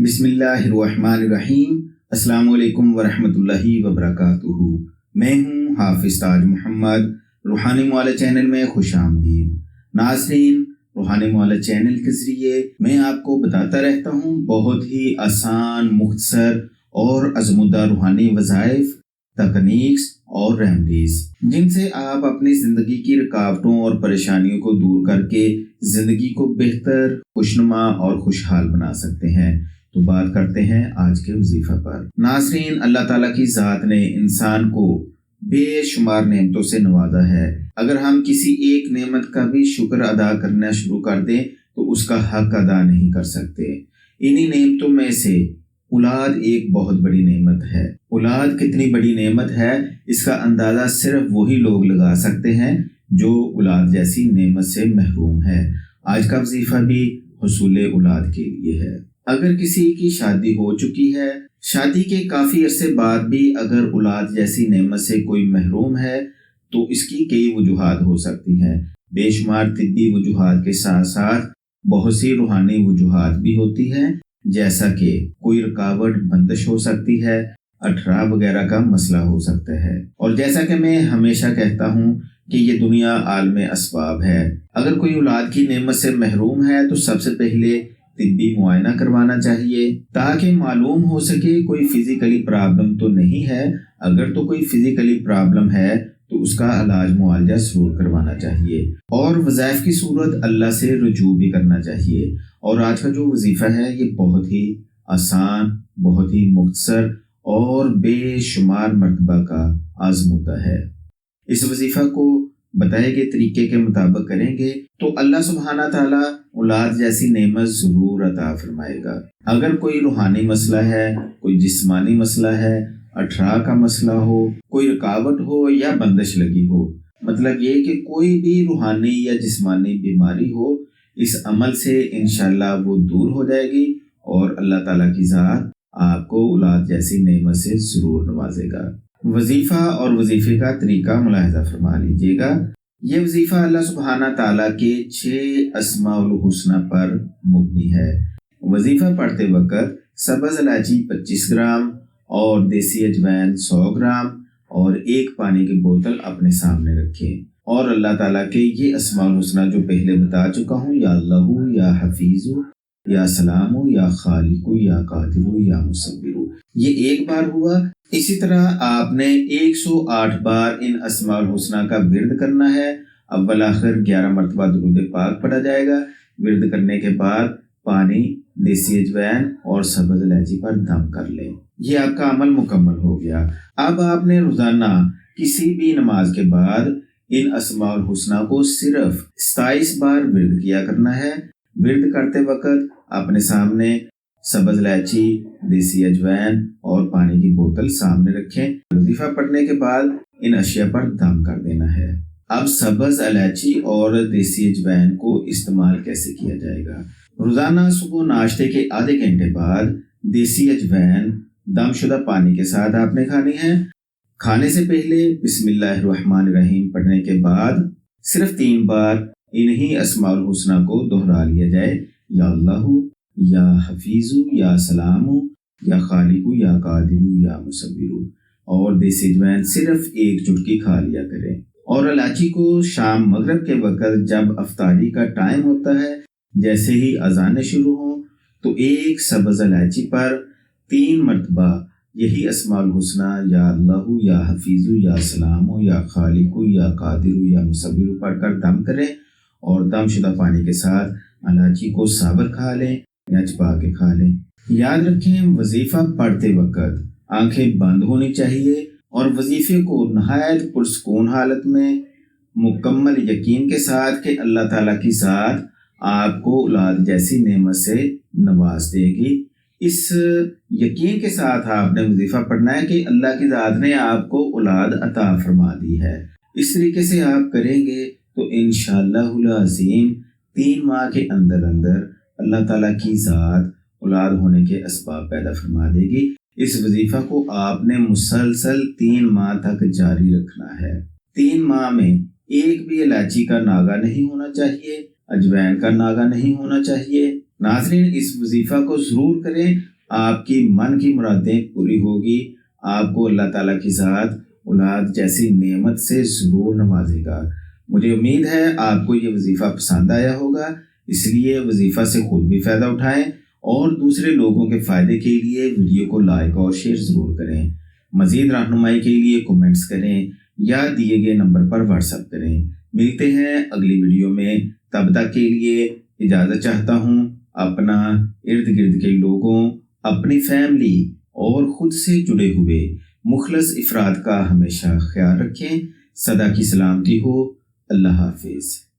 بسم اللہ الرحمن الرحیم۔ السلام علیکم ورحمۃ اللہ وبرکاتہ۔ میں ہوں حافظ تاج محمد، روحانی معالجہ چینل میں خوش آمدید۔ ناظرین، روحانی معالجہ چینل کے ذریعے میں آپ کو بتاتا رہتا ہوں بہت ہی آسان، مختصر اور آزمودہ روحانی وظائف، تکنیکس اور ریمیڈیز، جن سے آپ اپنی زندگی کی رکاوٹوں اور پریشانیوں کو دور کر کے زندگی کو بہتر، خوشنما اور خوشحال بنا سکتے ہیں۔ تو بات کرتے ہیں آج کے وظیفہ پر۔ ناظرین، اللہ تعالیٰ کی ذات نے انسان کو بے شمار نعمتوں سے نوازا ہے۔ اگر ہم کسی ایک نعمت کا بھی شکر ادا کرنا شروع کر دیں تو اس کا حق ادا نہیں کر سکتے۔ انہی نعمتوں میں سے اولاد ایک بہت بڑی نعمت ہے۔ اولاد کتنی بڑی نعمت ہے، اس کا اندازہ صرف وہی لوگ لگا سکتے ہیں جو اولاد جیسی نعمت سے محروم ہے۔ آج کا وظیفہ بھی حصول اولاد کے لیے ہے۔ اگر کسی کی شادی ہو چکی ہے، شادی کے کافی عرصے بعد بھی اگر اولاد جیسی نعمت سے کوئی محروم ہے تو اس کی کئی وجوہات ہو سکتی ہیں۔ بے شمار طبی وجوہات کے ساتھ ساتھ بہت سی روحانی وجوہات بھی ہوتی ہیں، جیسا کہ کوئی رکاوٹ، بندش ہو سکتی ہے، اٹھرا وغیرہ کا مسئلہ ہو سکتا ہے۔ اور جیسا کہ میں ہمیشہ کہتا ہوں کہ یہ دنیا عالم اسباب ہے۔ اگر کوئی اولاد کی نعمت سے محروم ہے تو سب سے پہلے طبی معائنہ کروانا چاہیے تاکہ معلوم ہو سکے کوئی فزیکلی پرابلم تو نہیں ہے۔ اگر تو کوئی فزیکلی پرابلم ہے تو اس کا علاج معالجہ ضرور کروانا چاہیے، اور وظائف کی صورت اللہ سے رجوع بھی کرنا چاہیے۔ اور آج کا جو وظیفہ ہے یہ بہت ہی آسان، بہت ہی مختصر اور بے شمار مرتبہ کا آزمودہ ہے۔ اس وظیفہ کو بتائے گئے طریقے کے مطابق کریں گے تو اللہ سبحانہ تعالیٰ اولاد جیسی نعمت ضرور عطا فرمائے گا۔ اگر کوئی روحانی مسئلہ ہے، کوئی جسمانی مسئلہ ہے، اٹھرا کا مسئلہ ہو، کوئی رکاوٹ ہو یا بندش لگی ہو، مطلب یہ کہ کوئی بھی روحانی یا جسمانی بیماری ہو، اس عمل سے انشاءاللہ وہ دور ہو جائے گی اور اللہ تعالیٰ کی ذات آپ کو اولاد جیسی نعمت سے ضرور نوازے گا۔ وظیفہ اور وظیفے کا طریقہ ملاحظہ فرما لیجیے گا۔ یہ وظیفہ اللہ سبحانہ تعالیٰ کے 6 اسماء الحسنہ پر مبنی ہے۔ وظیفہ پڑھتے وقت سبز الائچی 25 گرام اور دیسی اجوائن 100 گرام اور ایک پانی کی بوتل اپنے سامنے رکھیں، اور اللہ تعالیٰ کے یہ اسماء الحسنہ جو پہلے بتا چکا ہوں، یا اللہ، یا حفیظ، یا سلام، یا خالق، یا قادر، یا مصور، یہ ایک بار ہوا۔ اسی طرح آپ نے 108 بار ان اسماء الحسنہ کا ورد کرنا ہے۔ اول آخر 11 مرتبہ درود پاک پڑھا جائے گا۔ ورد کرنے کے بعد پانی، دیسی اجوائن اور سبز الائچی پر دم کر لیں۔ یہ آپ کا عمل مکمل ہو گیا۔ اب آپ نے روزانہ کسی بھی نماز کے بعد ان اسماء الحسنہ کو صرف 27 بار ورد کیا کرنا ہے۔ ورد کرتے وقت اپنے سامنے سبز الائچی، دیسی اجوائن اور پانی کی بوتل سامنے رکھیں۔ وظیفہ پڑھنے کے بعد ان اشیاء پر دم کر دینا ہے۔ اب سبز الائچی اور دیسی اجوائن کو استعمال کیسے کیا جائے گا؟ روزانہ صبح ناشتے کے آدھے گھنٹے بعد دیسی اجوائن دم شدہ پانی کے ساتھ آپ نے کھانی ہے۔ کھانے سے پہلے بسم اللہ الرحمن الرحیم پڑھنے کے بعد صرف 3 بار انہی اسماء الحسنہ کو دہرا لیا جائے، یا اللہ، یا حفیظ، یا سلام، یا خالق، یا قادر، یا مصور، اور دیسی اجوائن صرف ایک چٹکی کھا لیا کریں۔ اور الائچی کو شام مغرب کے وقت جب افطاری کا ٹائم ہوتا ہے، جیسے ہی اذانیں شروع ہوں تو ایک سبز الائچی پر 3 مرتبہ یہی اسماء الحسنہ، یا اللہ، یا حفیظ، یا سلام، یا خالق، یا قادر، یا مصور پڑھ کر دم کریں، اور دم شدہ پانی کے ساتھ الائچی کو ثابت کھا لیں یا چبا کے کھا لیں۔ یاد رکھیں، وظیفہ پڑھتے وقت آنکھیں بند ہونی چاہیے، اور وظیفے کو نہایت پرسکون حالت میں مکمل یقین کے ساتھ کہ اللہ تعالیٰ کی ذات آپ کو اولاد جیسی نعمت سے نواز دے گی، اس یقین کے ساتھ آپ نے وظیفہ پڑھنا ہے کہ اللہ کی ذات نے آپ کو اولاد عطا فرما دی ہے۔ اس طریقے سے آپ کریں گے تو انشاءاللہ العظیم 3 ماہ کے اندر اللہ تعالیٰ کی ذات اولاد ہونے کے اسباب پیدا فرما دے گی۔ اس وظیفہ کو آپ نے مسلسل 3 ماہ تک جاری رکھنا ہے۔ 3 ماہ میں ایک بھی الائچی کا ناغہ نہیں ہونا چاہیے، اجوائن کا ناغہ نہیں ہونا چاہیے، ناظرین اس وظیفہ کو ضرور کریں، آپ کی من کی مرادیں پوری ہوگی، آپ کو اللہ تعالیٰ کی ذات اولاد جیسی نعمت سے ضرور نوازے گا۔ مجھے امید ہے آپ کو یہ وظیفہ پسند آیا ہوگا، اس لیے وظیفہ سے خود بھی فائدہ اٹھائیں اور دوسرے لوگوں کے فائدے کے لیے ویڈیو کو لائک اور شیئر ضرور کریں۔ مزید رہنمائی کے لیے کمنٹس کریں یا دیے گئے نمبر پر واٹس ایپ کریں۔ ملتے ہیں اگلی ویڈیو میں، تب تک کے لیے اجازت چاہتا ہوں۔ اپنا، ارد گرد کے لوگوں، اپنی فیملی اور خود سے جڑے ہوئے مخلص افراد کا ہمیشہ خیال رکھیں۔ سدا کی سلامتی ہو۔ اللہ حافظ۔